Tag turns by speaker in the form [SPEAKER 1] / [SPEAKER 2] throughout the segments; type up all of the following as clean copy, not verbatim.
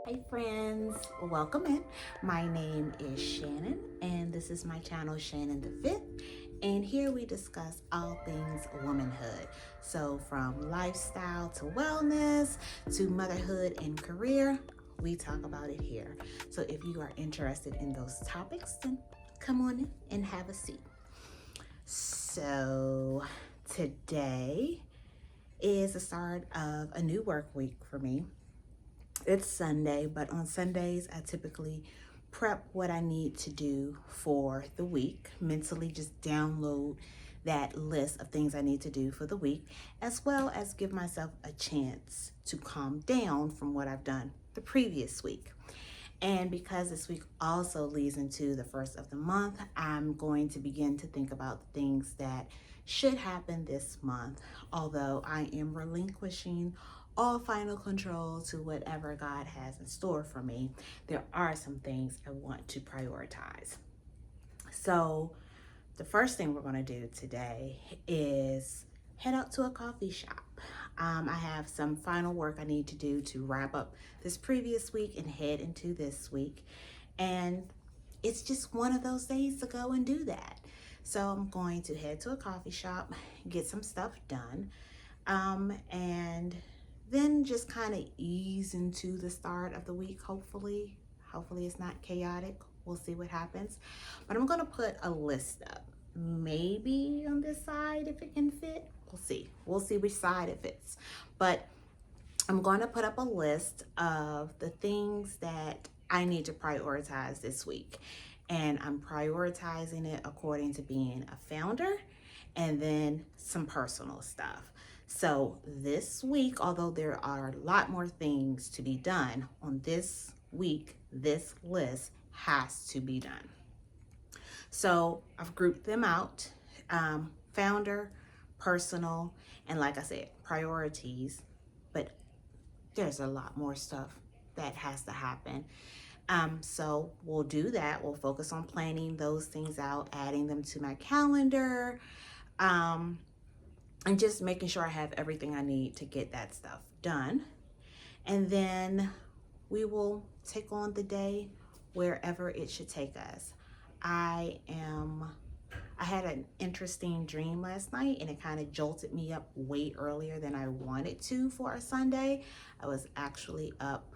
[SPEAKER 1] Hey friends, welcome in. My name is Shannon and this is my channel Shannon the Fifth, and here we discuss all things womanhood. So from lifestyle to wellness to motherhood and career, we talk about it here. So if you are interested in those topics, then come on in and have a seat. So today is the start of a new work week for me. It's Sunday, but on Sundays, I typically prep what I need to do for the week, mentally just download that list of things I need to do for the week, as well as give myself a chance to calm down from what I've done the previous week. And because this week also leads into the first of the month, I'm going to begin to think about the things that should happen this month, although I am relinquishing all final control to whatever God has in store for me. There are some things I want to prioritize. So the first thing we're going to do today is head out to a coffee shop. I have some final work I need to do to wrap up this previous week and head into this week. And it's just one of those days to go and do that. So I'm going to head to a coffee shop, get some stuff done, and then just kind of ease into the start of the week. Hopefully it's not chaotic. We'll see what happens. But I'm going to put a list up. Maybe on this side if it can fit. We'll see which side it fits. But I'm going to put up a list of the things that I need to prioritize this week. And I'm prioritizing it according to being a founder and then some personal stuff. So this week, although there are a lot more things to be done on this week, this list has to be done. So I've grouped them out, founder, personal, and like I said, priorities, but there's a lot more stuff that has to happen. So we'll do that. We'll focus on planning those things out, adding them to my calendar, and just making sure I have everything I need to get that stuff done. And then we will take on the day wherever it should take us. I had an interesting dream last night and it kind of jolted me up way earlier than I wanted to for a Sunday. I was actually up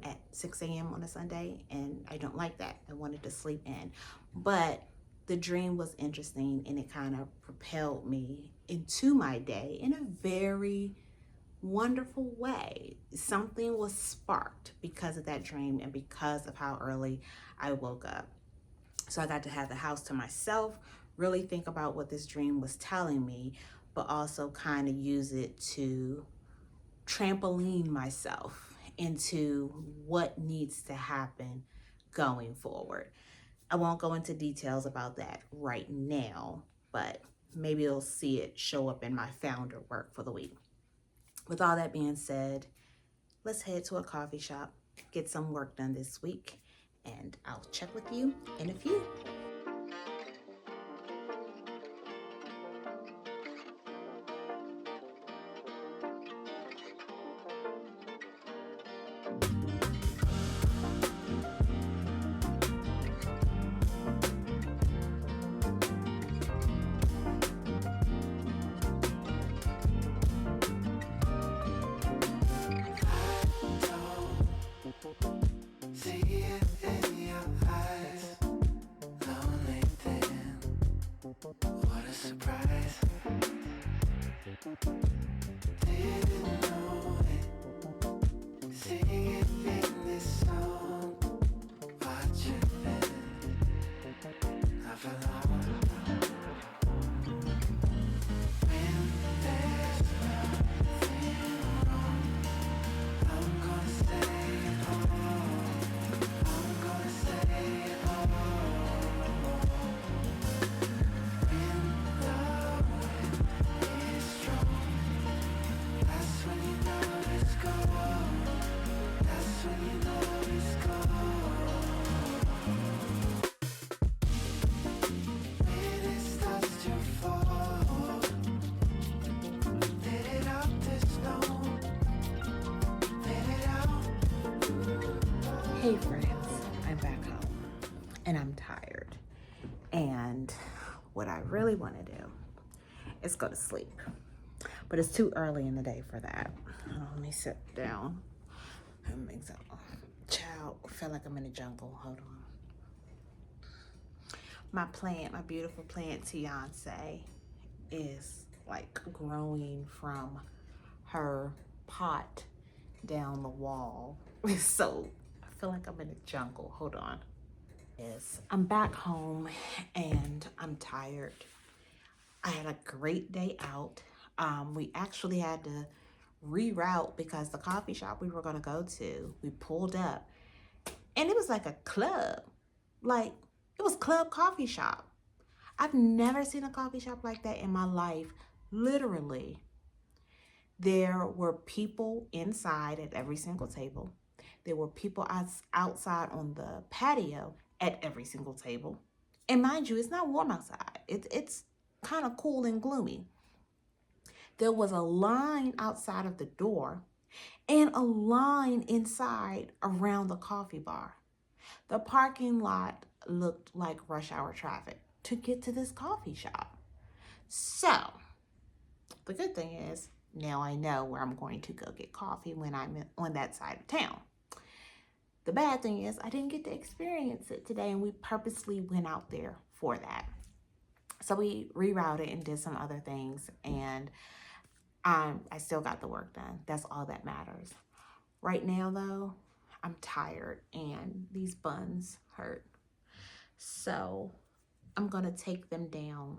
[SPEAKER 1] at 6 a.m. on a Sunday and I don't like that. I wanted to sleep in. But the dream was interesting and it kind of propelled me into my day in a very wonderful way. Something was sparked because of that dream and because of how early I woke up. So I got to have the house to myself, really think about what this dream was telling me, but also kind of use it to trampoline myself into what needs to happen going forward. I won't go into details about that right now, but maybe you'll see it show up in my founder work for the week. With all that being said, let's head to a coffee shop, get some work done this week, and I'll check with you in a few.
[SPEAKER 2] See it in your eyes. No,
[SPEAKER 1] Hey friends, I'm back home and I'm tired. And what I really want to do is go to sleep. But it's too early in the day for that. Let me sit down and make some. Child, I feel like I'm in a jungle. Hold on. My plant, my beautiful plant Beyonce, is like growing from her pot down the wall. So I feel like I'm in a jungle. Hold on. I'm back home and I'm tired. I had a great day out. We actually had to reroute because the coffee shop we were going to go to, we pulled up and it was like a club. Like it was club coffee shop. I've never seen a coffee shop like that in my life. Literally, there were people inside at every single table. There were people outside on the patio at every single table. And mind you, it's not warm outside. It's kind of cool and gloomy. There was a line outside of the door and a line inside around the coffee bar. The parking lot looked like rush hour traffic to get to this coffee shop. So, the good thing is, now I know where I'm going to go get coffee when I'm on that side of town. The bad thing is I didn't get to experience it today, and we purposely went out there for that. So we rerouted and did some other things, and I still got the work done. That's all that matters. Right now, though, I'm tired, and these buns hurt. So I'm going to take them down.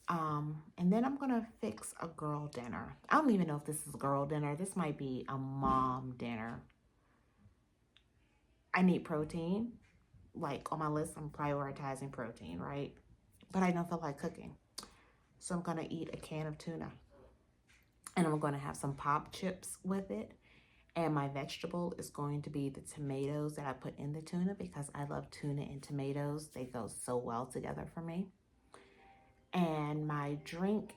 [SPEAKER 1] And then I'm going to fix a girl dinner. I don't even know if this is girl dinner. This might be a mom dinner. I need protein. Like on my list, I'm prioritizing protein, right? But I don't feel like cooking. So I'm going to eat a can of tuna. And I'm going to have some pop chips with it. And my vegetable is going to be the tomatoes that I put in the tuna because I love tuna and tomatoes. They go so well together for me. And my drink,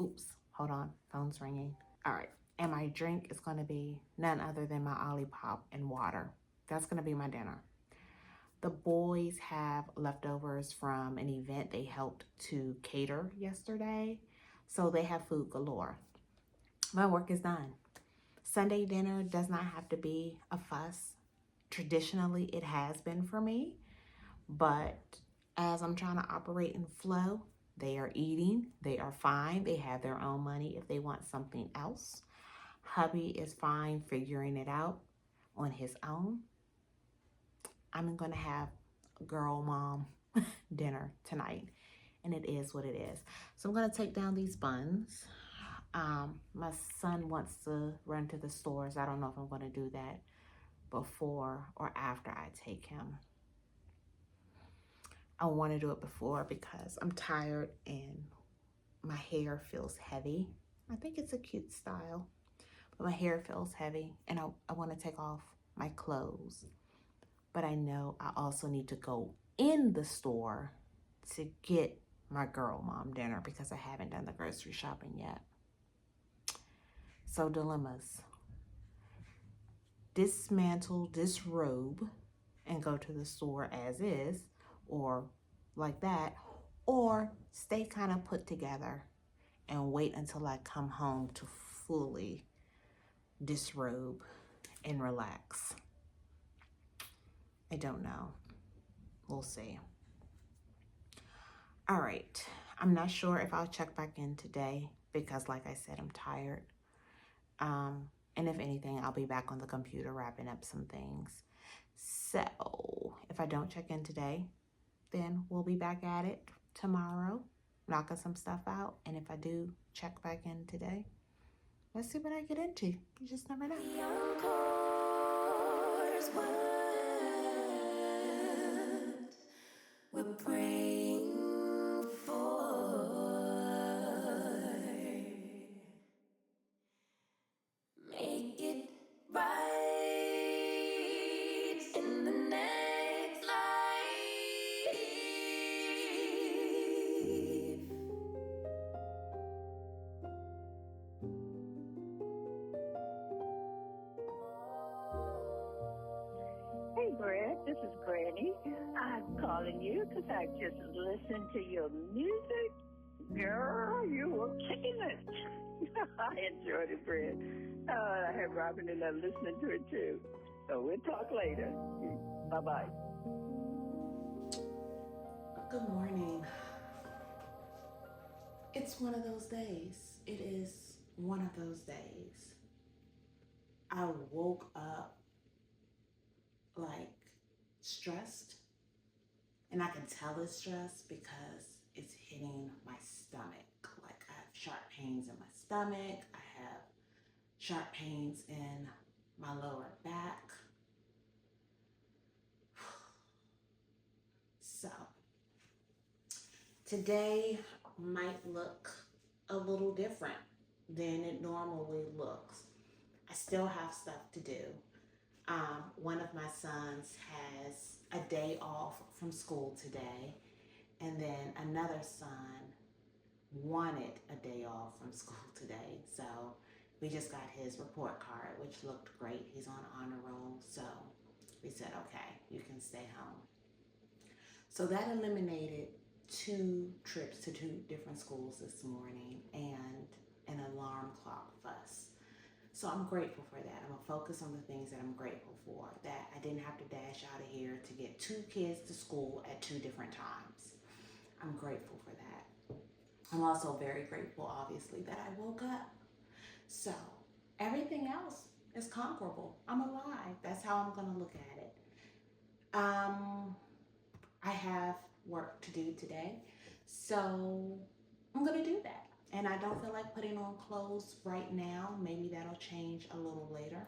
[SPEAKER 1] oops, hold on, phone's ringing. All right, and my drink is gonna be none other than my Olipop and water. That's gonna be my dinner. The boys have leftovers from an event they helped to cater yesterday, so they have food galore. My work is done. Sunday dinner does not have to be a fuss. Traditionally, it has been for me, but as I'm trying to operate in flow, they are eating, they are fine, they have their own money if they want something else. Hubby is fine figuring it out on his own. I'm gonna have girl mom dinner tonight, and it is what it is. So I'm gonna take down these buns. My son wants to run to the stores. I don't know if I'm gonna do that before or after I take him. I want to do it before because I'm tired and my hair feels heavy. I think it's a cute style, but my hair feels heavy and I want to take off my clothes. But I know I also need to go in the store to get my girl mom dinner because I haven't done the grocery shopping yet. So dilemmas. Dismantle, disrobe, and go to the store as is, or like that, or stay kind of put together and wait until I come home to fully disrobe and relax. I don't know. We'll see. All right. I'm not sure if I'll check back in today because, like I said, I'm tired. And if anything, I'll be back on the computer wrapping up some things. So if I don't check in today, then we'll be back at it tomorrow, knocking some stuff out. And if I do check back in today, let's see what I get into. You just never know. We're praying for. Make it right in the next life.
[SPEAKER 2] this is Granny. I'm calling you because I just listened to your music. Girl, you were kicking it. I enjoyed it, Fred. I had Robin and I listening to it too. So we'll talk later. Bye-bye.
[SPEAKER 1] Good morning. It's one of those days. It is one of those days. I woke up like stressed, and I can tell it's stressed because it's hitting my stomach. Like I have sharp pains in my stomach. I have sharp pains in my lower back. So today might look a little different than it normally looks. I still have stuff to do. One of my sons has a day off from school today, and then another son wanted a day off from school today. So we just got his report card, which looked great. He's on honor roll. So we said, okay, you can stay home. So that eliminated 2 trips to 2 different schools this morning and an alarm clock fuss. So I'm grateful for that. I'm gonna focus on the things that I'm grateful for, that I didn't have to dash out of here to get 2 kids to school at 2 different times. I'm grateful for that. I'm also very grateful, obviously, that I woke up. So everything else is conquerable. I'm alive. That's how I'm gonna look at it. I have work to do today, so I'm gonna do that. And I don't feel like putting on clothes right now. Maybe that'll change a little later.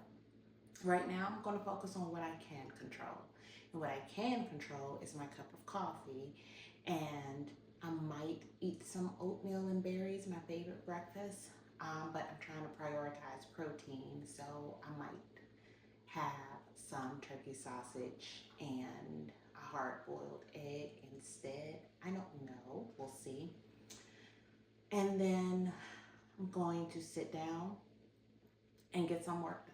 [SPEAKER 1] Right now, I'm gonna focus on what I can control. And what I can control is my cup of coffee, and I might eat some oatmeal and berries, my favorite breakfast, but I'm trying to prioritize protein, so I might have some turkey sausage and a hard-boiled egg instead. I don't know, we'll see. And then I'm going to sit down and get some work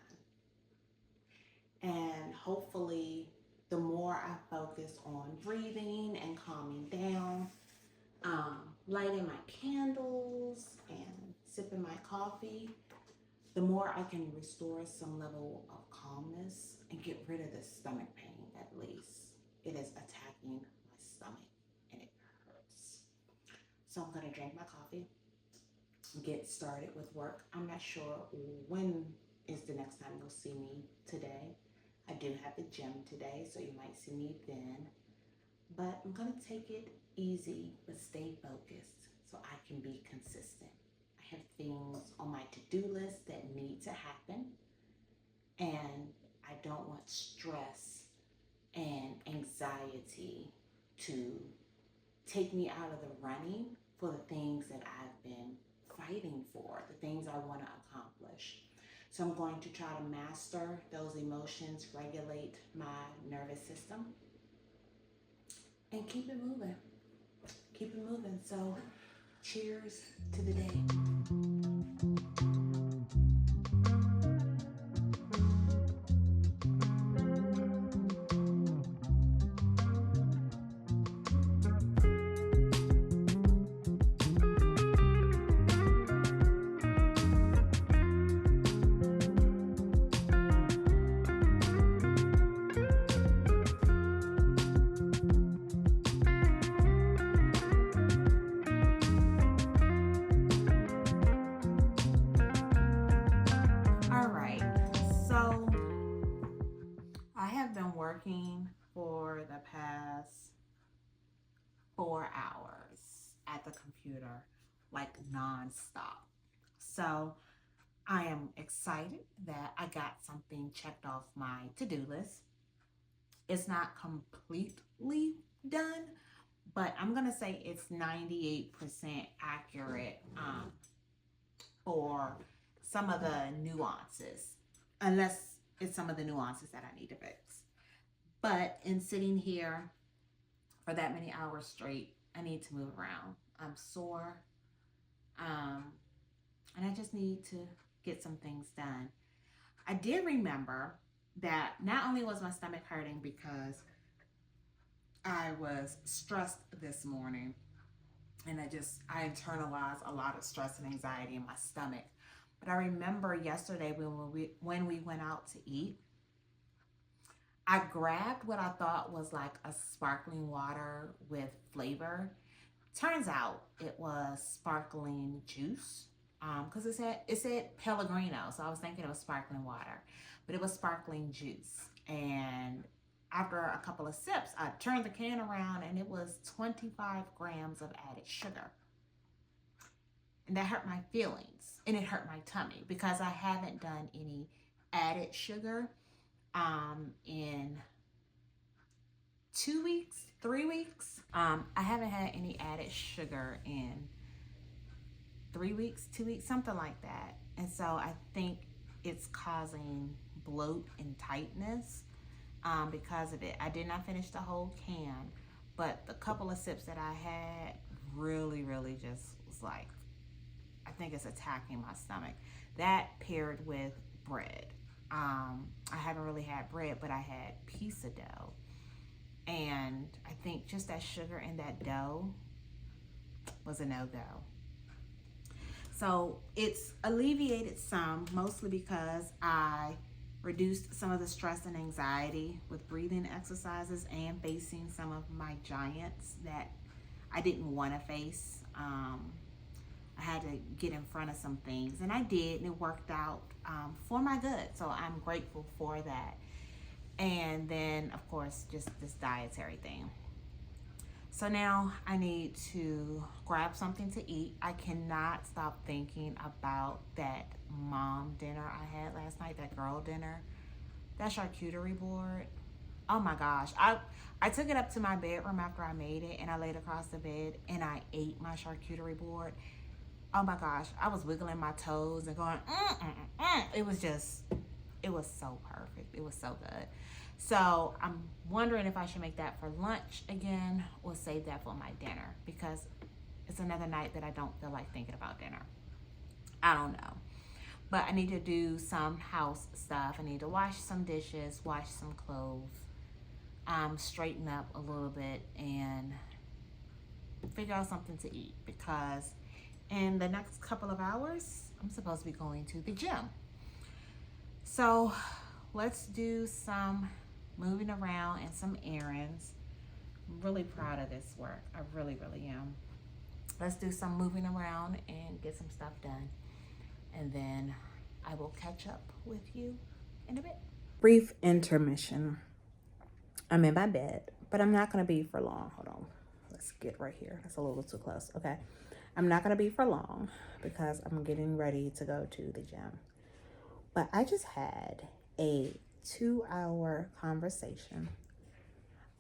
[SPEAKER 1] done. And hopefully the more I focus on breathing and calming down, lighting my candles and sipping my coffee, the more I can restore some level of calmness and get rid of the stomach pain. At least it is attacking my stomach and it hurts. So I'm gonna drink my coffee, get started with work. I'm not sure when is the next time you'll see me today. I do have the gym today, so you might see me then. But I'm gonna take it easy, but stay focused so I can be consistent. I have things on my to-do list that need to happen, and I don't want stress and anxiety to take me out of the running for the things that I've been fighting for, the things I want to accomplish. So I'm going to try to master those emotions, regulate my nervous system, and keep it moving. Keep it moving. So cheers to the day. Working for the past 4 hours at the computer, like nonstop. So I am excited that I got something checked off my to-do list. It's not completely done, but I'm gonna say it's 98% accurate for some of the nuances, unless it's some of the nuances that I need to fix. But in sitting here for that many hours straight, I need to move around. I'm sore, and I just need to get some things done. I did remember that not only was my stomach hurting because I was stressed this morning, and I internalized a lot of stress and anxiety in my stomach. But I remember yesterday when we went out to eat, I grabbed what I thought was like a sparkling water with flavor. Turns out it was sparkling juice. Because it said Pellegrino, so I was thinking it was sparkling water, but it was sparkling juice. And after a couple of sips, I turned the can around, and it was 25 grams of added sugar, and that hurt my feelings, and it hurt my tummy because I haven't done any added sugar in 2 weeks, 3 weeks. I haven't had any added sugar in 3 weeks, 2 weeks, something like that. And so I think it's causing bloat and tightness because of it. I did not finish the whole can, but the couple of sips that I had really, really just was like, I think it's attacking my stomach. That paired with bread. I haven't really had bread, but I had pizza dough. And I think just that sugar in that dough was a no-go. So it's alleviated some, mostly because I reduced some of the stress and anxiety with breathing exercises and facing some of my giants that I didn't want to face. I had to get in front of some things, and I did, and it worked out for my good. So I'm grateful for that. And then, of course, just this dietary thing. So now I need to grab something to eat. I cannot stop thinking about that mom dinner I had last night, that girl dinner, that charcuterie board. Oh my gosh. I took it up to my bedroom after I made it, and I laid across the bed and I ate my charcuterie board. Oh my gosh. I was wiggling my toes and going, It was so perfect. It was so good. So I'm wondering if I should make that for lunch again or save that for my dinner, because it's another night that I don't feel like thinking about dinner. I don't know. But I need to do some house stuff. I need to wash some dishes, wash some clothes, straighten up a little bit, and figure out something to eat, because in the next couple of hours, I'm supposed to be going to the gym. So let's do some moving around and some errands. I'm really proud of this work. I really, really am. Let's do some moving around and get some stuff done. And then I will catch up with you in a bit. Brief intermission. I'm in my bed, but I'm not going to be for long. Hold on. Let's get right here. That's a little too close. Okay. I'm not going to be for long because I'm getting ready to go to the gym. But I just had a 2-hour conversation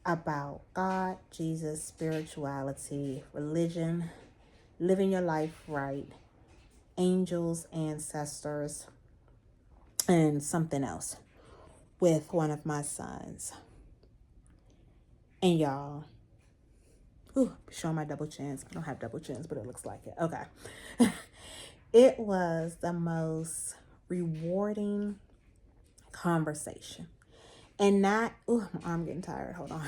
[SPEAKER 1] about God, Jesus, spirituality, religion, living your life right, angels, ancestors, and something else with one of my sons. And y'all, showing my double chins. I don't have double chins, but it looks like it. Okay. It was the most rewarding conversation. And not, my arm getting tired. Hold on.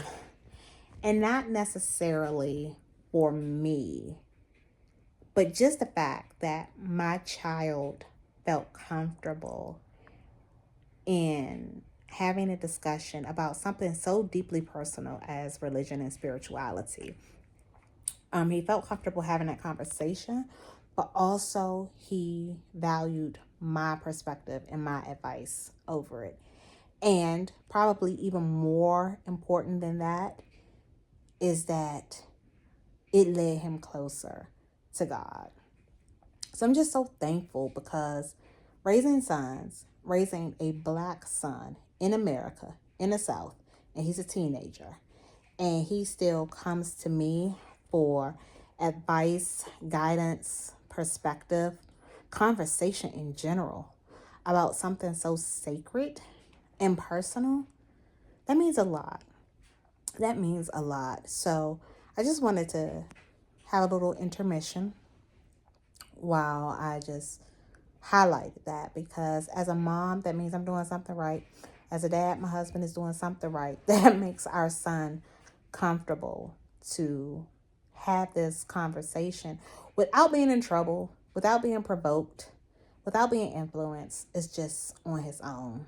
[SPEAKER 1] And not necessarily for me, but just the fact that my child felt comfortable in having a discussion about something so deeply personal as religion and spirituality. He felt comfortable having that conversation, but also he valued my perspective and my advice over it. And probably even more important than that is that it led him closer to God. So I'm just so thankful, because raising sons, raising a Black son in America, in the South, and he's a teenager, and he still comes to me for advice, guidance, perspective, conversation in general about something so sacred and personal, that means a lot. That means a lot. So I just wanted to have a little intermission while I just highlighted that, because as a mom, that means I'm doing something right. As a dad, my husband is doing something right. That makes our son comfortable to have this conversation without being in trouble, without being provoked, without being influenced. It's just on his own.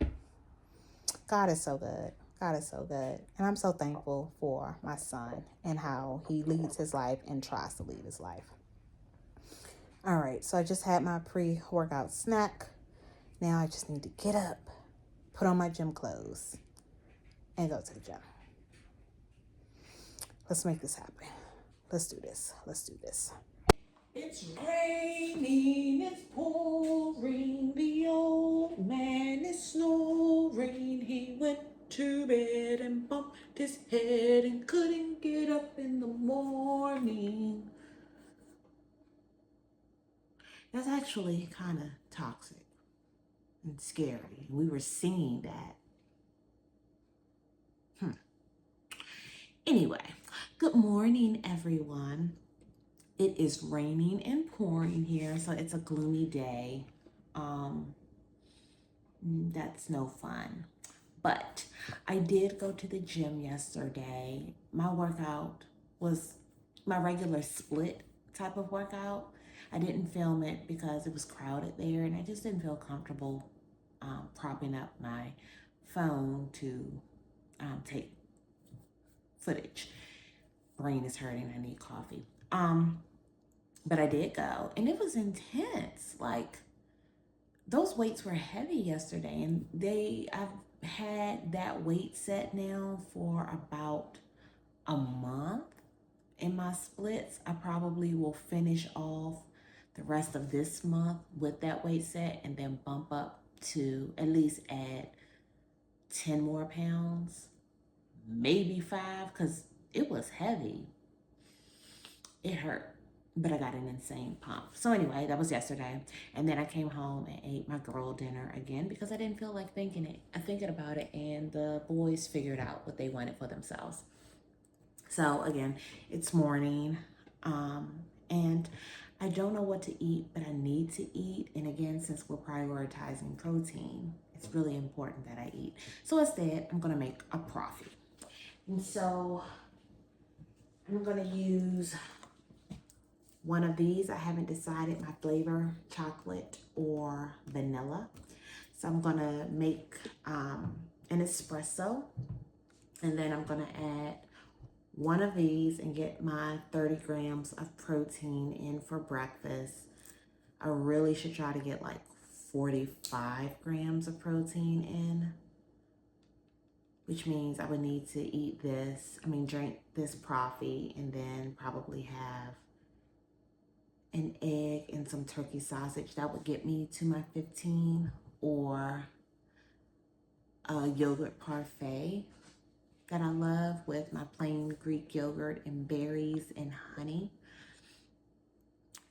[SPEAKER 1] God is so good. God is so good. And I'm so thankful for my son and how he leads his life and tries to lead his life. All right, so I just had my pre-workout snack. Now I just need to get up, put on my gym clothes, and go to the gym. Let's make this happen. Let's do this. Let's do this. It's raining, it's pouring, the old man is snoring. He went to bed and bumped his head and couldn't get up in the morning. That's actually kind of toxic and scary. We were seeing that. Anyway, good morning, everyone. It is raining and pouring here, so it's a gloomy day. That's no fun. But I did go to the gym yesterday. My workout was my regular split type of workout. I didn't film it because it was crowded there, and I just didn't feel comfortable propping up my phone to take footage. Brain is hurting. I need coffee. But I did go, and it was intense. Like, those weights were heavy yesterday, and I've had that weight set now for about a month in my splits. I probably will finish off the rest of this month with that weight set and then bump up to at least add 10 more pounds, maybe 5, because it was heavy. It hurt, but I got an insane pump. So anyway, that was yesterday. And then I came home and ate my girl dinner again because I didn't feel like thinking about it, and the boys figured out what they wanted for themselves. So again, it's morning, and I don't know what to eat, but I need to eat. And again, since we're prioritizing protein, it's really important that I eat. So instead, I'm gonna make a profit. And so I'm gonna use one of these. I haven't decided my flavor, chocolate or vanilla. So I'm gonna make an espresso, and then I'm gonna add one of these and get my 30 grams of protein in for breakfast. I really should try to get like 45 grams of protein in, which means I would need to drink this coffee, and then probably have an egg and some turkey sausage. That would get me to my 15, or a yogurt parfait that I love with my plain Greek yogurt and berries and honey.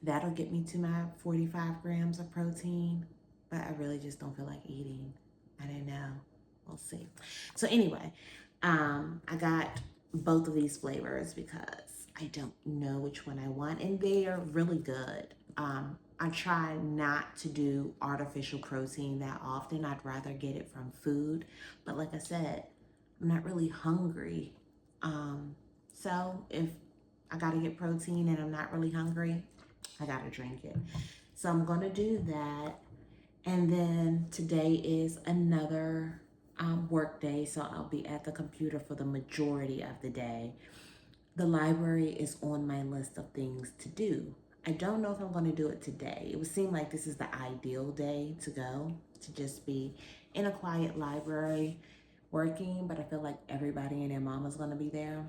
[SPEAKER 1] That'll get me to my 45 grams of protein, but I really just don't feel like eating. I don't know. We'll see. So anyway, I got both of these flavors because I don't know which one I want, and they are really good. I try not to do artificial protein that often. I'd rather get it from food, but like I said, I'm not really hungry. So if I gotta get protein and I'm not really hungry, I gotta drink it. So I'm gonna do that. And then today is another work day, so I'll be at the computer for the majority of the day. The library is on my list of things to do. I don't know if I'm going to do it today. It would seem like this is the ideal day to go, to just be in a quiet library working, but I feel like everybody and their mama's going to be there,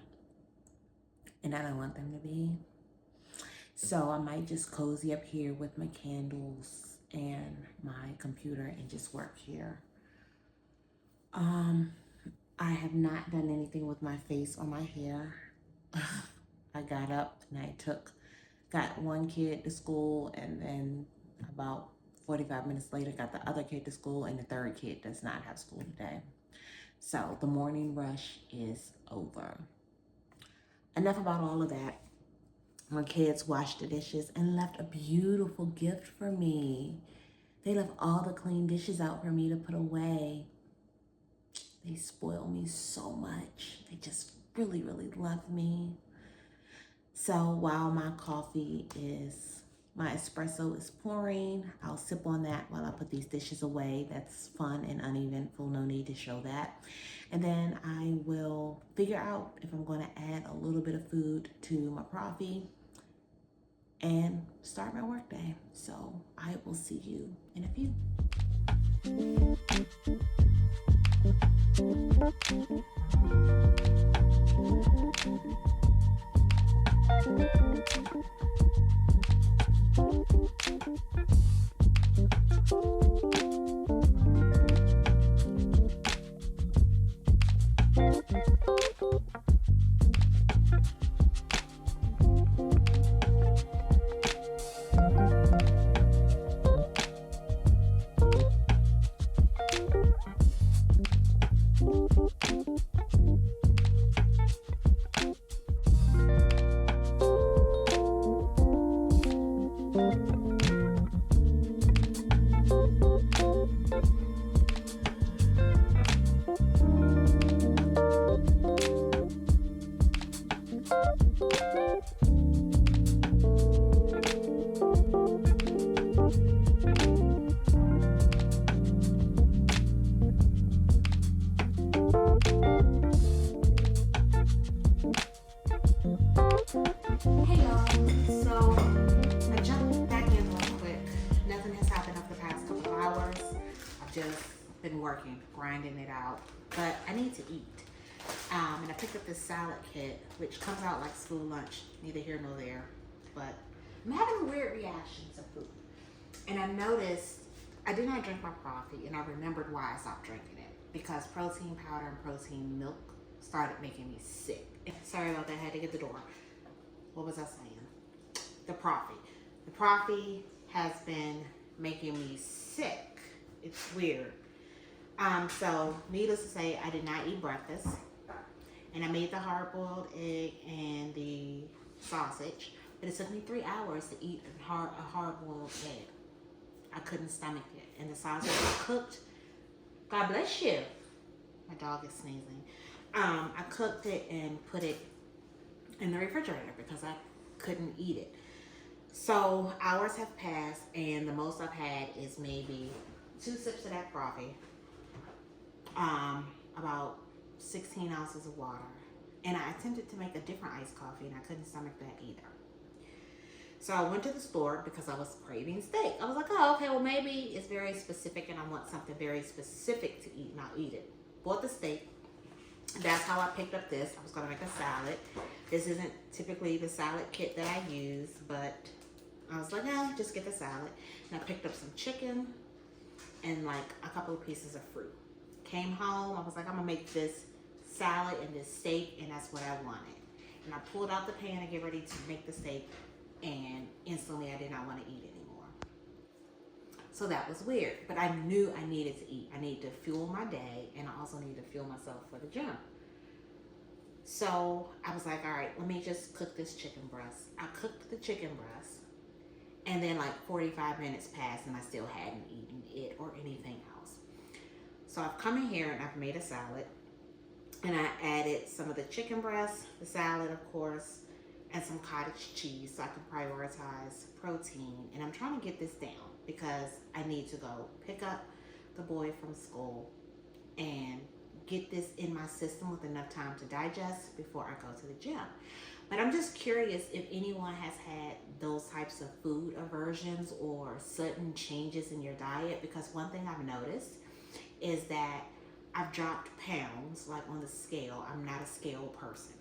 [SPEAKER 1] and I don't want them to be. So I might just cozy up here with my candles and my computer and just work here. I have not done anything with my face or my hair. I got up and got one kid to school, and then about 45 minutes later got the other kid to school, and the third kid does not have school today. So the morning rush is over. Enough about all of that. My kids washed the dishes and left a beautiful gift for me. They left all the clean dishes out for me to put away. They spoil me so much. They just really, really love me. So while my espresso is pouring, I'll sip on that while I put these dishes away. That's fun and uneventful, no need to show that. And then I will figure out if I'm going to add a little bit of food to my coffee and start my workday. So I will see you in a few. Hey y'all, so I jumped back in real quick. Nothing has happened over the past couple of hours. I've just been working, grinding it out, but I need to eat. And I picked up this salad kit, which comes out like school lunch, neither here nor there, but I'm having a weird reaction to food. And I noticed I did not drink my coffee, and I remembered why I stopped drinking it, because protein powder and protein milk started making me sick. Sorry about that, I had to get the door. What was I saying? The coffee. The coffee has been making me sick. It's weird. So needless to say, I did not eat breakfast. And I made the hard-boiled egg and the sausage. But it took me 3 hours to eat a hard-boiled egg. I couldn't stomach it. And the sausage was cooked. God bless you. My dog is sneezing. I cooked it and put it in the refrigerator because I couldn't eat it. So hours have passed, and the most I've had is maybe 2 sips of that coffee, about 16 ounces of water. And I attempted to make a different iced coffee, and I couldn't stomach that either. So I went to the store because I was craving steak. I was like, oh, okay, well, maybe it's very specific and I want something very specific to eat, and I'll eat it. Bought the steak. That's how I picked up this. I was going to make a salad. This isn't typically the salad kit that I use, but I was like, just get the salad. And I picked up some chicken and like a couple of pieces of fruit. Came home, I was like, I'm going to make this salad and this steak, and that's what I wanted. And I pulled out the pan and get ready to make the steak, and instantly I did not want to eat anymore. So that was weird, but I knew I needed to eat. I needed to fuel my day, and I also needed to fuel myself for the gym. So I was like, all right, let me just cook this chicken breast. I cooked the chicken breast, and then like 45 minutes passed and I still hadn't eaten it or anything else. So I've come in here and I've made a salad, and I added some of the chicken breast, the salad of course, and some cottage cheese so I can prioritize protein. And I'm trying to get this down because I need to go pick up the boy from school and get this in my system with enough time to digest before I go to the gym. But I'm just curious if anyone has had those types of food aversions or sudden changes in your diet, because one thing I've noticed is that I've dropped pounds, like on the scale. I'm not a scale person,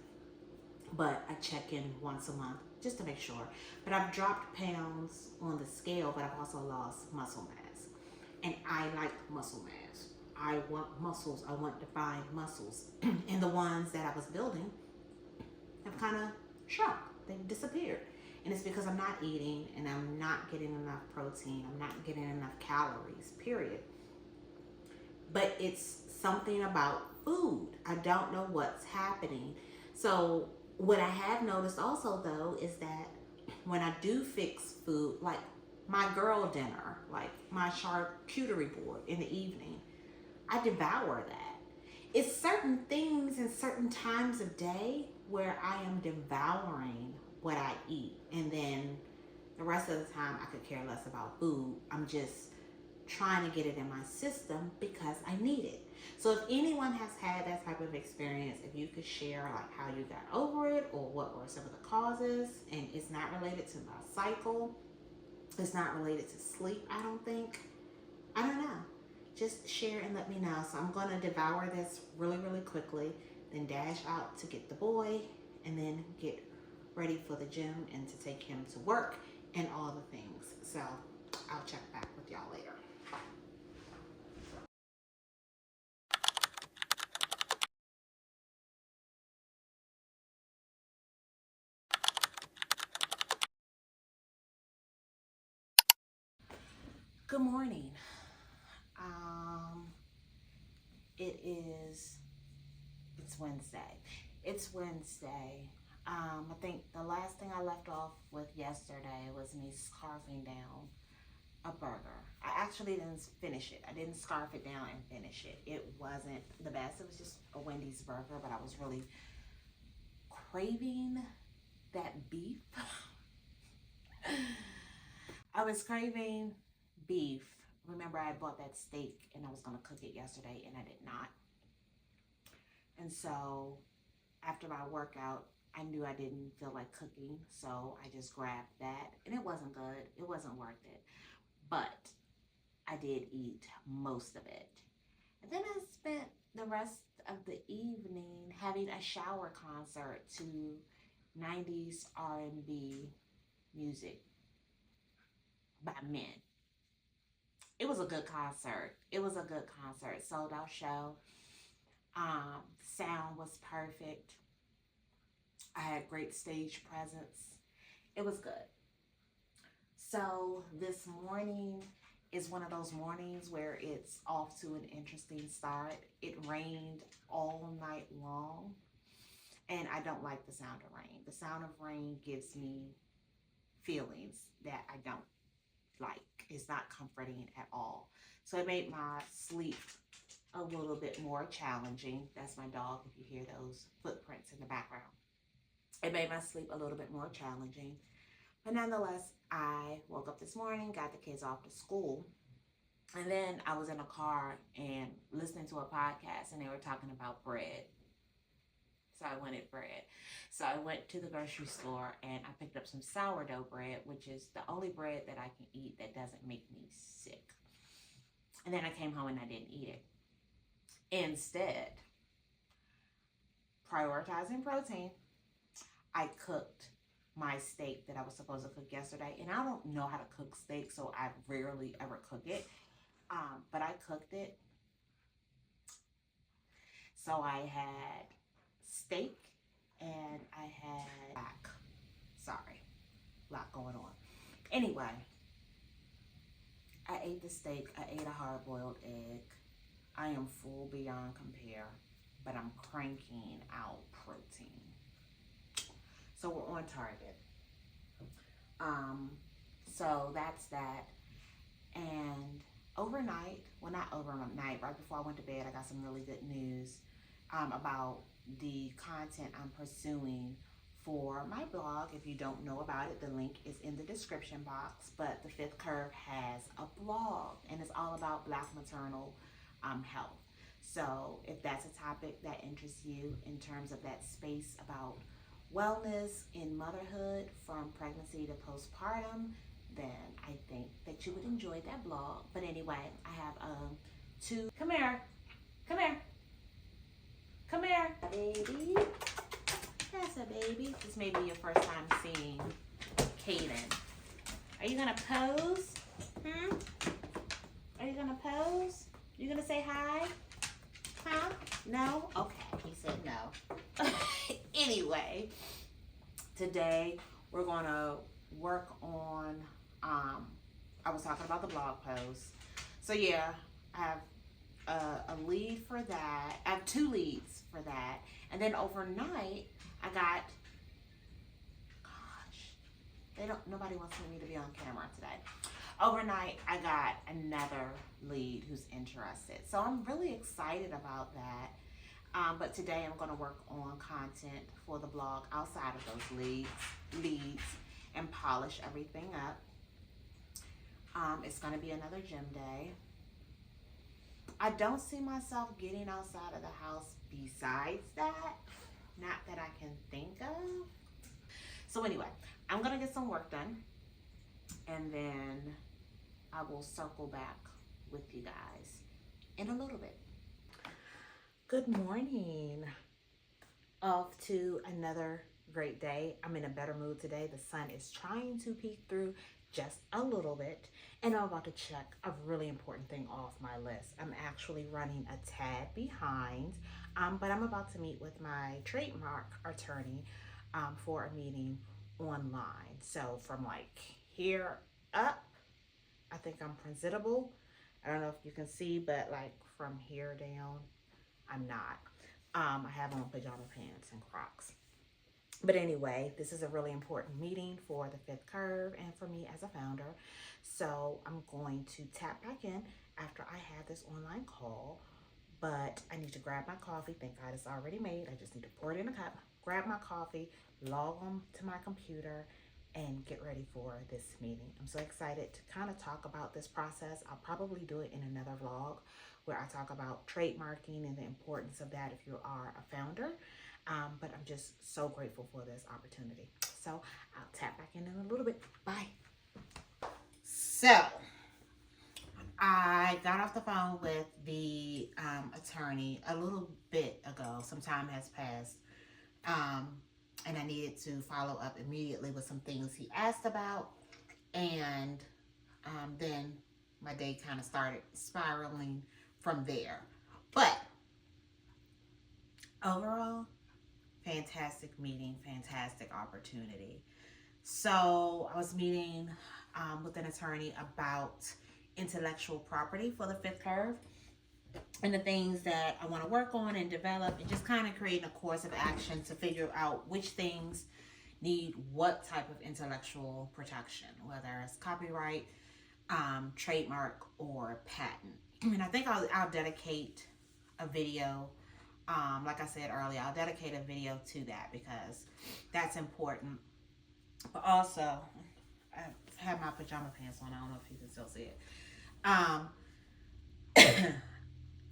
[SPEAKER 1] but I check in once a month just to make sure. But I've dropped pounds on the scale, but I've also lost muscle mass. And I like muscle mass. I want muscles. I want defined muscles. And the ones that I was building have kind of shrunk. They've disappeared. And it's because I'm not eating, and I'm not getting enough protein. I'm not getting enough calories, period. But it's something about food. I don't know what's happening. So what I have noticed also though is that when I do fix food, like my girl dinner, like my charcuterie board in the evening, I devour that. it's certain things and certain times of day where I am devouring what I eat, and then the rest of the time I could care less about food. I'm just trying to get it in my system because I need it. So if anyone has had that type of experience, if you could share like how you got over it or what were some of the causes, and it's not related to my cycle, it's not related to sleep, I don't think. I don't know. Just share and let me know. So I'm going to devour this really, really quickly, then dash out to get the boy, and then get ready for the gym and to take him to work and all the things. So I'll check back with y'all later. Good morning. It is, it's Wednesday. It's Wednesday. I think the last thing I left off with yesterday was me scarfing down a burger. I actually didn't finish it. I didn't scarf it down and finish it. It wasn't the best. It was just a Wendy's burger, but I was really craving that beef. I was craving beef. Remember, I bought that steak and I was going to cook it yesterday and I did not. And so after my workout, I knew I didn't feel like cooking, so I just grabbed that, and it wasn't good. It wasn't worth it, but I did eat most of it. And then I spent the rest of the evening having a shower concert to 90s R&B music by men. It was a good concert. It was a good concert. Sold out show. Sound was perfect. I had great stage presence. It was good. So this morning is one of those mornings where it's off to an interesting start. It rained all night long, and I don't like the sound of rain. The sound of rain gives me feelings that I don't like. It's not comforting at all. So it made my sleep a little bit more challenging. That's my dog, if you hear those footprints in the background. It made my sleep a little bit more challenging. But nonetheless, I woke up this morning, got the kids off to school, and then I was in a car and listening to a podcast, and they were talking about bread. So I wanted bread. So I went to the grocery store and I picked up some sourdough bread, which is the only bread that I can eat that doesn't make me sick. And then I came home and I didn't eat it. Instead, prioritizing protein, I cooked my steak that I was supposed to cook yesterday. And I don't know how to cook steak, so I rarely ever cook it. But I cooked it. So I had steak and I had back. Sorry, a lot going on. Anyway, I ate the steak. I ate a hard-boiled egg. I am full beyond compare, but I'm cranking out protein. So we're on target. So that's that. And overnight, well, not overnight, right before I went to bed, I got some really good news about the content I'm pursuing for my blog. If you don't know about it, the link is in the description box. But the Fifth Curve has a blog, and it's all about Black maternal health. So if that's a topic that interests you in terms of that space about wellness in motherhood from pregnancy to postpartum, then I think that you would enjoy that blog. But anyway, I have two. Come here, baby. That's a baby. This may be your first time seeing Kaden. Are you gonna pose? Are you gonna pose? You gonna say hi? Huh? No? Okay, he said no. Anyway, today we're gonna work on, I was talking about the blog post. So yeah, I have a lead for that. I have two leads for that. And then overnight, I got, nobody wants me to be on camera today. Overnight, I got another lead who's interested. So I'm really excited about that But today I'm going to work on content for the blog outside of those leads and polish everything up. It's going to be another gym day. I don't see myself getting outside of the house besides that. Not that I can think of. So anyway, I'm going to get some work done. And then I will circle back with you guys in a little bit. Good morning. Off to another great day. I'm in a better mood today. The sun is trying to peek through just a little bit, and I'm about to check a really important thing off my list. I'm actually running a tad behind, but I'm about to meet with my trademark attorney for a meeting online. So from like here up, I think I'm presentable. I don't know if you can see, but like from here down, I'm not. I have on pajama pants and Crocs. But anyway, this is a really important meeting for the Fifth Curve and for me as a founder. So I'm going to tap back in after I have this online call. But I need to grab my coffee. Thank God it's already made. I just need to pour it in a cup, grab my coffee, log on to my computer, and get ready for this meeting. I'm so excited to kind of talk about this process. I'll probably do it in another vlog where I talk about trademarking and the importance of that if you are a founder. But I'm just so grateful for this opportunity. So I'll tap back in a little bit. Bye. So I got off the phone with the attorney a little bit ago. Some time has passed. And I needed to follow up immediately with some things he asked about. And then my day kind of started spiraling from there. But overall, fantastic meeting, fantastic opportunity. So I was meeting with an attorney about intellectual property for the Fifth Curve and the things that I want to work on and develop, and just kind of creating a course of action to figure out which things need what type of intellectual protection, whether it's copyright, trademark, or patent. And I think I'll dedicate a video. Like I said earlier, I'll dedicate a video to that because that's important. But also, I have my pajama pants on. I don't know if you can still see it.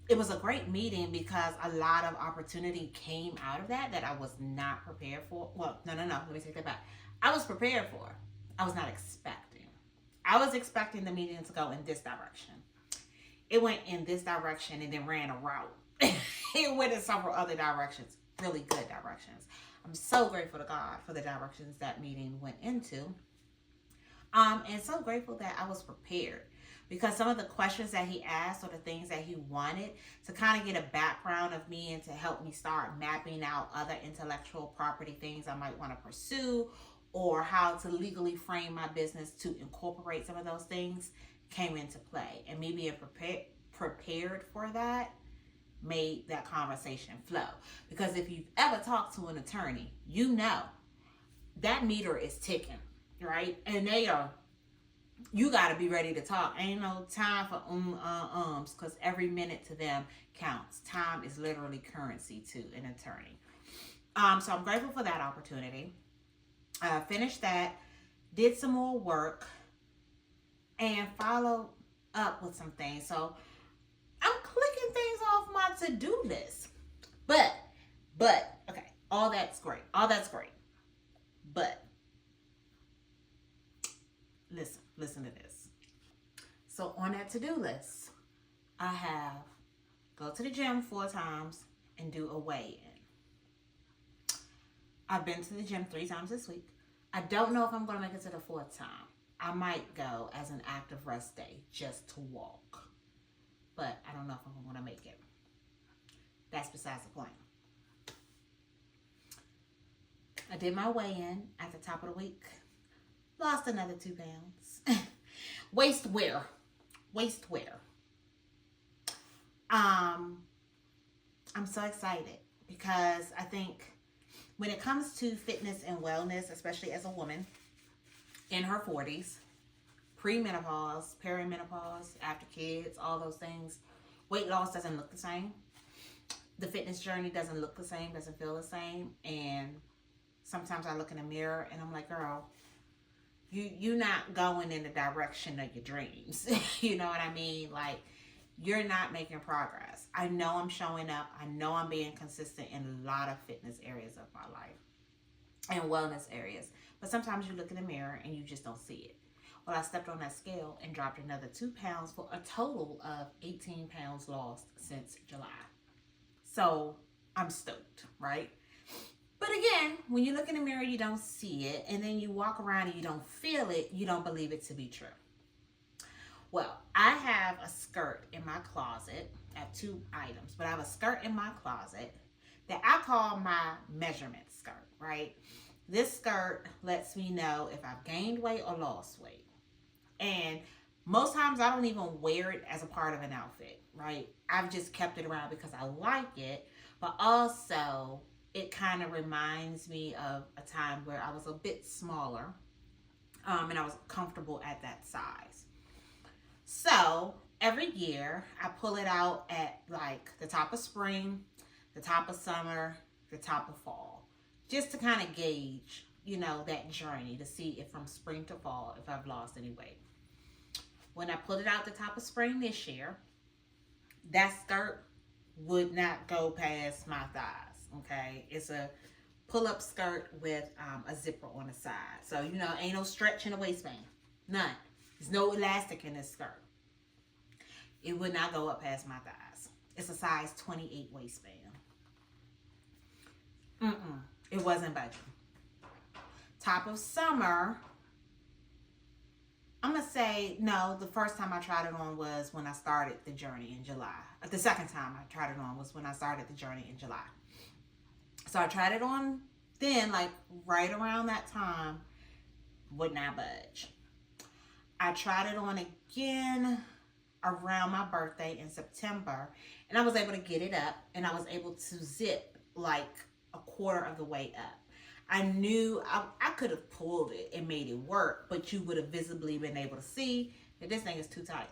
[SPEAKER 1] It was a great meeting because a lot of opportunity came out of that I was not prepared for. Well, no. Let me take that back. I was prepared for. I was not expecting. I was expecting the meeting to go in this direction. It went in this direction and then ran a route. It went in several other directions, really good directions. I'm so grateful to God for the directions that meeting went into. And so grateful that I was prepared because some of the questions that he asked or the things that he wanted to kind of get a background of me and to help me start mapping out other intellectual property things I might want to pursue or how to legally frame my business to incorporate some of those things came into play. And me being prepared for that made that conversation flow. Because if you've ever talked to an attorney, you know that meter is ticking, right? And you got to be ready to talk. Ain't no time for ums, because every minute to them counts. Time is literally currency to an attorney. So I'm grateful for that opportunity. Finished that, did some more work, and followed up with some things. So I'm clicking things off my to-do list. But, okay, all that's great. But, listen to this. So on that to-do list, I have go to the gym 4 times and do a weigh-in. I've been to the gym 3 times this week. I don't know if I'm going to make it to the 4th time. I might go as an active rest day just to walk. But I don't know if I'm going to make it. That's besides the point. I did my weigh-in at the top of the week. Lost another 2 pounds. Waist wear. I'm so excited because I think when it comes to fitness and wellness, especially as a woman in her 40s, pre-menopause, perimenopause, after kids, all those things, weight loss doesn't look the same. the fitness journey doesn't look the same, doesn't feel the same. And sometimes I look in the mirror and I'm like, girl, you're not going in the direction of your dreams. You know what I mean? Like, you're not making progress. I know I'm showing up. I know I'm being consistent in a lot of fitness areas of my life and wellness areas. But sometimes you look in the mirror and you just don't see it. Well, I stepped on that scale and dropped another 2 pounds for a total of 18 pounds lost since July. So I'm stoked, right? But again, when you look in the mirror, you don't see it. And then you walk around and you don't feel it. You don't believe it to be true. Well, I have a skirt in my closet. I have 2 items, but I have a skirt in my closet that I call my measurement skirt, right? This skirt lets me know if I've gained weight or lost weight. And most times I don't even wear it as a part of an outfit, right? I've just kept it around because I like it, but also it kind of reminds me of a time where I was a bit smaller, and I was comfortable at that size. So every year I pull it out at like the top of spring, the top of summer, the top of fall, just to kind of gauge, that journey to see if from spring to fall, if I've lost any weight. When I pulled it out the top of spring this year, that skirt would not go past my thighs, okay? It's a pull-up skirt with a zipper on the side. So, ain't no stretch in the waistband. None. There's no elastic in this skirt. It would not go up past my thighs. It's a size 28 waistband. It wasn't budging. Top of summer, I'm going to say, no, the first time I tried it on was when I started the journey in July. The second time I tried it on was when I started the journey in July. So I tried it on then, like right around that time, would not budge. I tried it on again around my birthday in September, and I was able to get it up, and I was able to zip like a quarter of the way up. I knew I could have pulled it and made it work, but you would have visibly been able to see that this thing is too tight.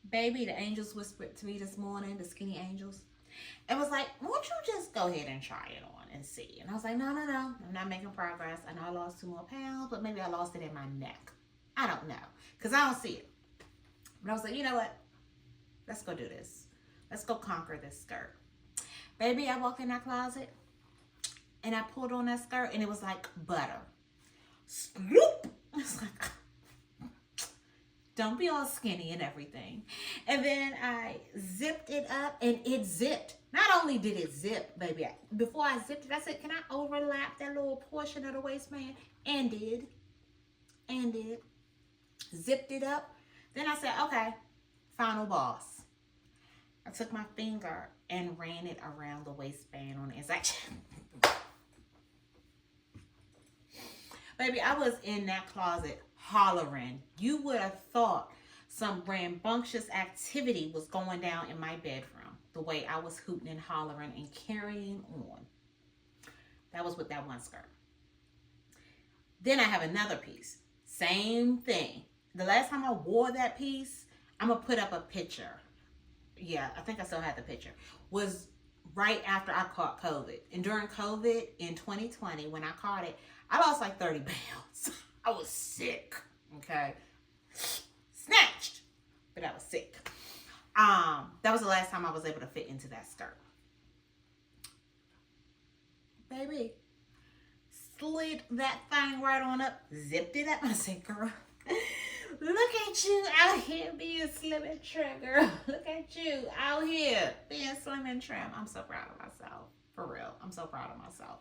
[SPEAKER 1] Baby, the angels whispered to me this morning, the skinny angels. It was like, won't you just go ahead and try it on and see? And I was like, no, I'm not making progress. I know I lost 2 more pounds, but maybe I lost it in my neck. I don't know, because I don't see it. But I was like, you know what? Let's go do this. Let's go conquer this skirt. Baby, I walked in that closet, and I pulled on that skirt, and it was like butter. Sloop! It's like, don't be all skinny and everything. And then I zipped it up, and it zipped. Not only did it zip, baby, before I zipped it, I said, can I overlap that little portion of the waistband? And did. Zipped it up. Then I said, okay, final boss. I took my finger and ran it around the waistband on the inside. Baby, I was in that closet hollering. You would have thought some rambunctious activity was going down in my bedroom, the way I was hooting and hollering and carrying on. That was with that one skirt. Then I have another piece. Same thing. The last time I wore that piece, I'm going to put up a picture. Yeah, I think I still have the picture. Was right after I caught COVID. And during COVID in 2020, when I caught it, I lost like 30 pounds. I was sick. Okay. Snatched. But I was sick. That was the last time I was able to fit into that skirt. Baby, slid that thing right on up, zipped it up. I said, girl, look at you out here being slim and trim, girl. Look at you out here being slim and trim. I'm so proud of myself. For real. I'm so proud of myself.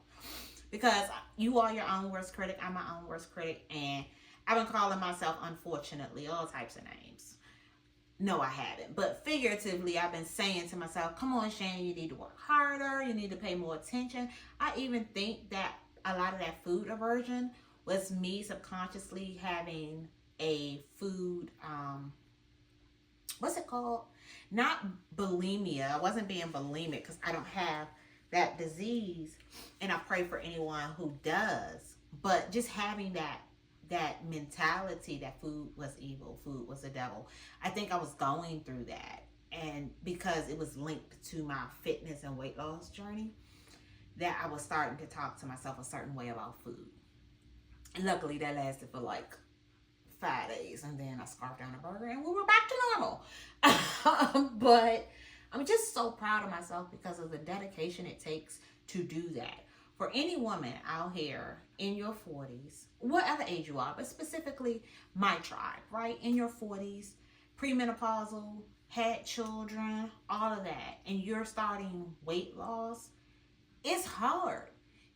[SPEAKER 1] Because you are your own worst critic. I'm my own worst critic. And I've been calling myself, unfortunately, all types of names. No, I haven't. But figuratively, I've been saying to myself, come on, Shane, you need to work harder. You need to pay more attention. I even think that a lot of that food aversion was me subconsciously having a food, what's it called? Not bulimia. I wasn't being bulimic because I don't have that disease, and I pray for anyone who does. But just having that mentality that food was evil, food was the devil. I think I was going through that. And because it was linked to my fitness and weight loss journey, that I was starting to talk to myself a certain way about food. And luckily that lasted for like 5 days, and then I scarfed down a burger and we were back to normal. But I'm just so proud of myself because of the dedication it takes to do that. For any woman out here in your 40s, whatever age you are, but specifically my tribe, right? In your 40s, premenopausal, had children, all of that, and you're starting weight loss, it's hard.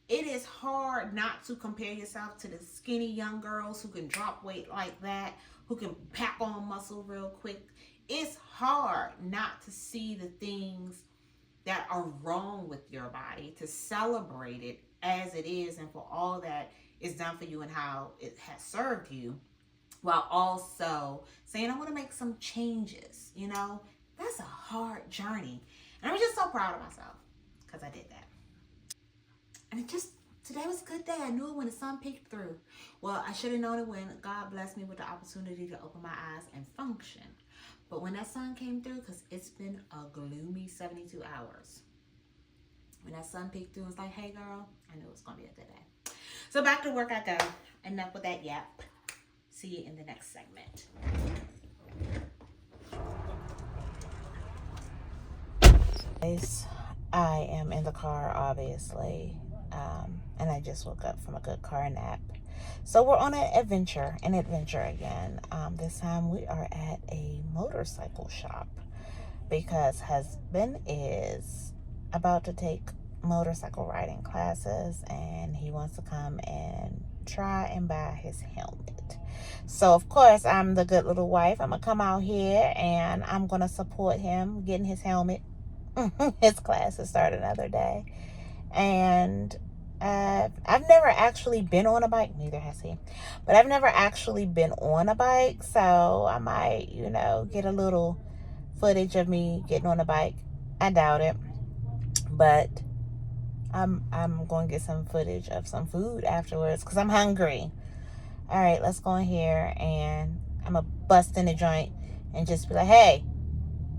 [SPEAKER 1] It is hard not to compare yourself to the skinny young girls who can drop weight like that, who can pack on muscle real quick. It's hard not to see the things that are wrong with your body, to celebrate it as it is and for all that is done for you and how it has served you, while also saying, I want to make some changes. You know, that's a hard journey. And I'm just so proud of myself because I did that. And today was a good day. I knew it when the sun peeked through. Well, I should have known it when God blessed me with the opportunity to open my eyes and function. But when that sun came through, because it's been a gloomy 72 hours. When that sun peeked through, it's like, hey girl, I knew it was going to be a good day. So back to work I go. Enough with that yap. See you in the next segment. I am in the car, obviously. And I just woke up from a good car nap. So we're on an adventure again. This time we are at a motorcycle shop because husband is about to take motorcycle riding classes and he wants to come and try and buy his helmet. So of course I'm the good little wife. I'm gonna come out here and I'm gonna support him getting his helmet. His classes start another day. And I've never actually been on a bike, neither has he, but I've never actually been on a bike, so I might, get a little footage of me getting on a bike. I doubt it, but I'm going to get some footage of some food afterwards because I'm hungry. All right, let's go in here and I'm going to bust in the joint and just be like, hey,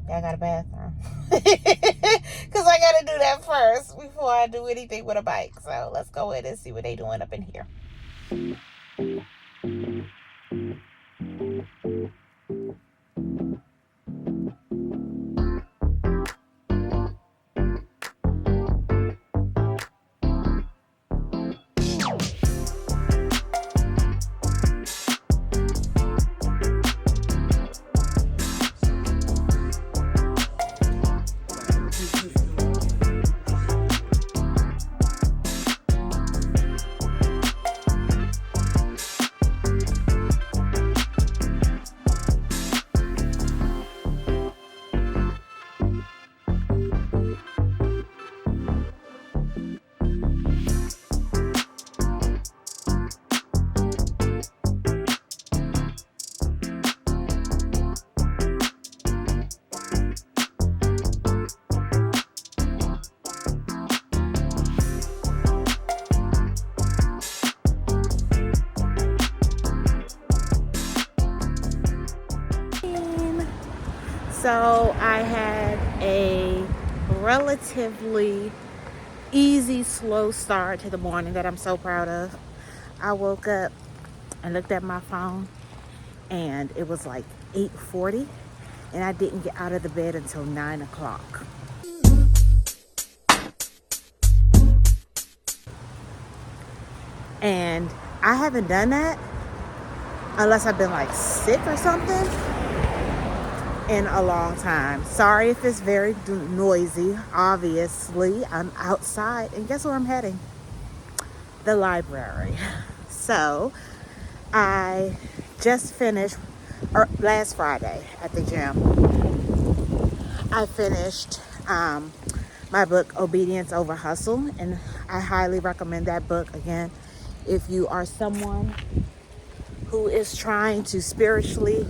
[SPEAKER 1] I got a bathroom. Because I got to do that first before I do anything with a bike. So let's go in and see what they doing up in here. So I had a relatively easy, slow start to the morning that I'm so proud of. I woke up and looked at my phone and it was like 8:40 and I didn't get out of the bed until 9 o'clock. And I haven't done that unless I've been like sick or something in a long time. Sorry if it's very noisy. Obviously, I'm outside, and guess where I'm heading? The library. So, I just finished, last Friday at the gym, I finished my book, Obedience Over Hustle, and I highly recommend that book. Again, if you are someone who is trying to spiritually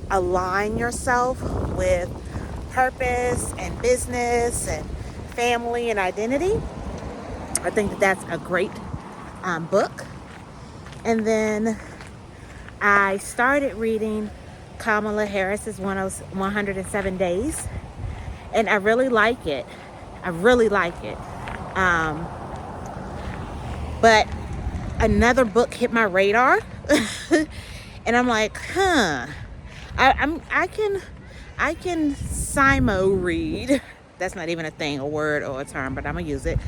[SPEAKER 1] align yourself with purpose and business and family and identity, I think that that's a great book. And then I started reading Kamala Harris's 107 Days. And I really like it. I really like it. But another book hit my radar. And I'm like, I can simo read. That's not even a thing, a word or a term, but I'm gonna use it.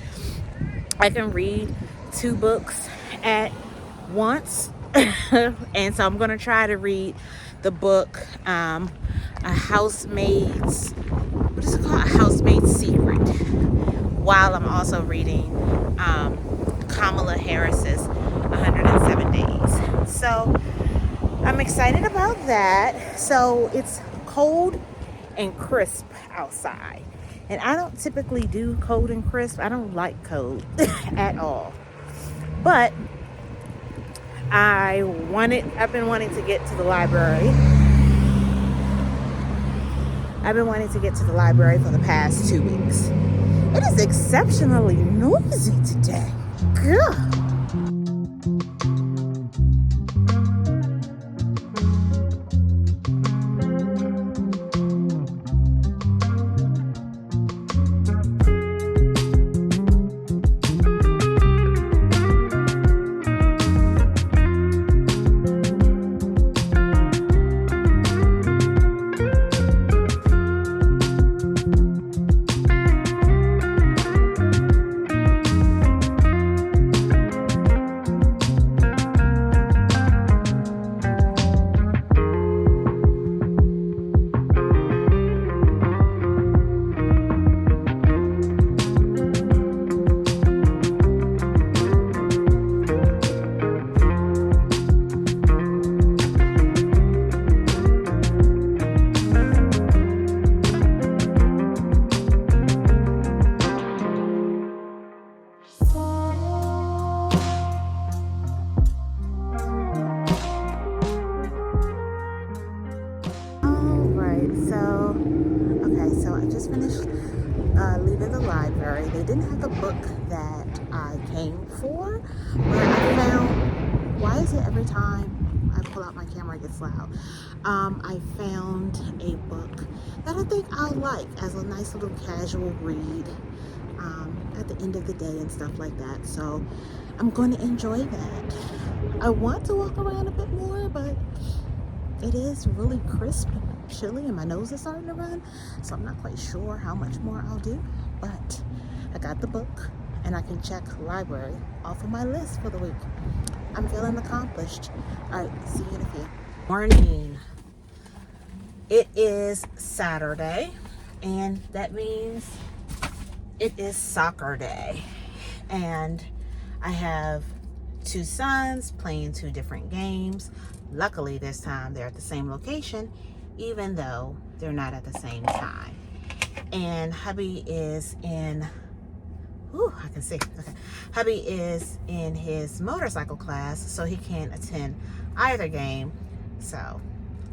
[SPEAKER 1] I can read 2 books at once. And so I'm gonna try to read the book, A Housemaid's, what is it called? A Housemaid's Secret, while I'm also reading Kamala Harris's 107 Days. So I'm excited about that. So it's cold and crisp outside. And I don't typically do cold and crisp. I don't like cold at all. But I've been wanting to get to the library. I've been wanting to get to the library for the past 2 weeks. It is exceptionally noisy today. Ugh. So I just finished leaving the library. They didn't have the book that I came for, but I found, why is it every time I pull out my camera it gets loud? I found a book that I think I'll like as a nice little casual read at the end of the day and stuff like that. So I'm going to enjoy that. I want to walk around a bit more, but it is really crisp and chilly and my nose is starting to run, so I'm not quite sure how much more I'll do, but I got the book and I can check library off of my list for the week. I'm feeling accomplished. All right, see you in a few. Morning. It is Saturday, and that means it is soccer day, and I have 2 sons playing 2 different games. Luckily this time they're at the same location, even though they're not at the same time. And hubby is in, I can see, okay. Hubby is in his motorcycle class, so he can't attend either game. So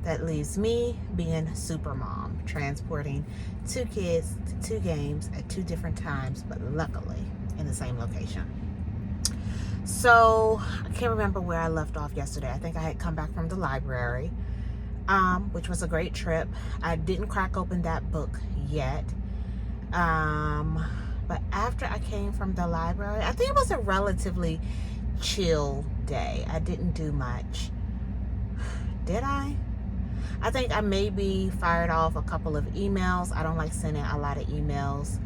[SPEAKER 1] that leaves me being super mom, transporting 2 kids to 2 games at 2 different times, but luckily in the same location. So I can't remember where I left off yesterday. I think I had come back from the library, which was a great trip. I didn't crack open that book yet. But after I came from the library, I think it was a relatively chill day. I didn't do much. Did I? I think I maybe fired off a couple of emails. I don't like sending a lot of emails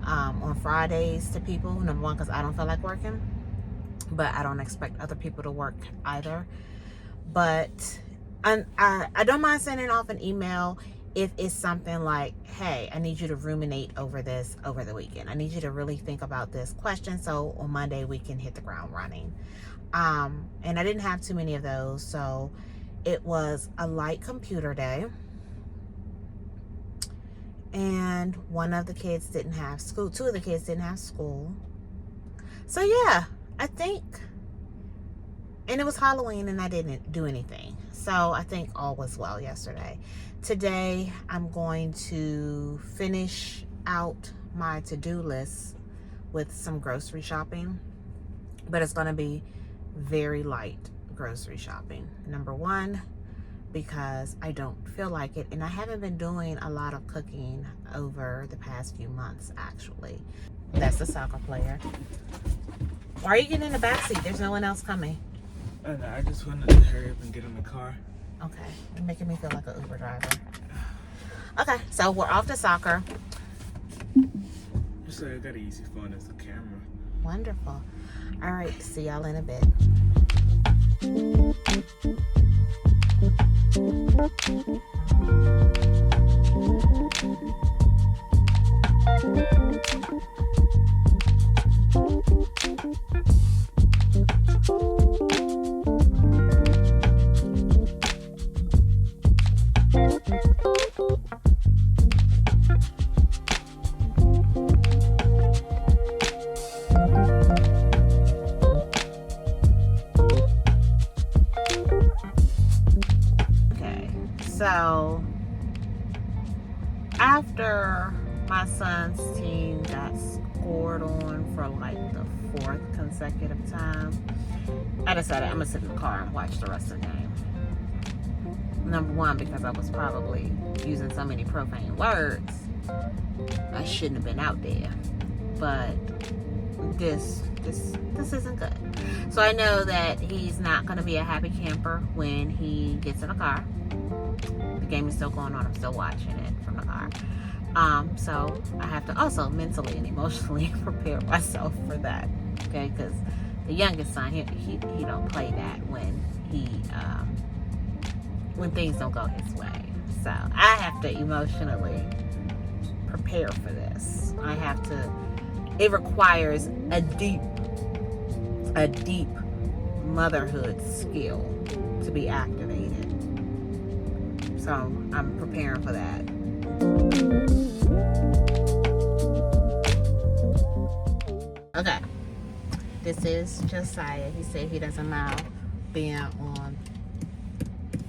[SPEAKER 1] on Fridays to people. Number one, because I don't feel like working. But I don't expect other people to work either. But I don't mind sending off an email if it's something like, hey, I need you to ruminate over this over the weekend. I need you to really think about this question, so on Monday we can hit the ground running. And I didn't have too many of those, so it was a light computer day. And one of the kids didn't have school. 2 of the kids didn't have school. So yeah, I think, and it was Halloween and I didn't do anything. So I think all was well yesterday. Today, I'm going to finish out my to-do list with some grocery shopping, but it's going to be very light grocery shopping. Number one, because I don't feel like it. And I haven't been doing a lot of cooking over the past few months, actually. That's the soccer player. Why are you getting in the back seat? There's no one else coming.
[SPEAKER 3] I just wanted to hurry up and get in the car.
[SPEAKER 1] Okay, you're making me feel like an Uber driver. Okay, so we're off to soccer.
[SPEAKER 3] So I got an easy phone as a camera.
[SPEAKER 1] Wonderful. All right, see y'all in a bit. So after my son's team got scored on for like the 4th consecutive time, I decided I'm gonna sit in the car and watch the rest of the game. Number one, because I was probably using so many profane words, I shouldn't have been out there. But this isn't good. So I know that he's not gonna be a happy camper when he gets in a car. The game is still going on. I'm still watching it from the car. So I have to also mentally and emotionally prepare myself for that. Okay, because the youngest son, he don't play that when things don't go his way. So I have to emotionally prepare for this. It requires a deep motherhood skill to be activated. So I'm preparing for that. Okay. This is Josiah. He said he doesn't mind being on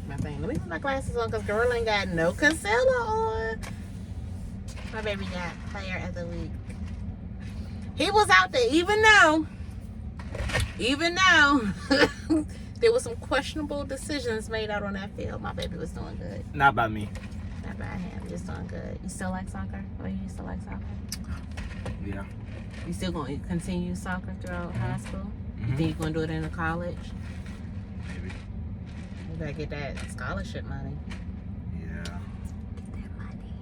[SPEAKER 1] my thing. Let me put my glasses on because girl ain't got no concealer on. My baby got player of the week. He was out there, even though there was some questionable decisions made out on that field. My baby was doing good.
[SPEAKER 3] Not by me.
[SPEAKER 1] Not by him. Just doing good. You still like soccer? Or you still like soccer?
[SPEAKER 3] Yeah.
[SPEAKER 1] You still going to continue soccer throughout high school?
[SPEAKER 3] Mm-hmm.
[SPEAKER 1] You think you're going to do it in a college?
[SPEAKER 3] Maybe.
[SPEAKER 1] You got to get that scholarship money.
[SPEAKER 3] Yeah.
[SPEAKER 1] Get that money.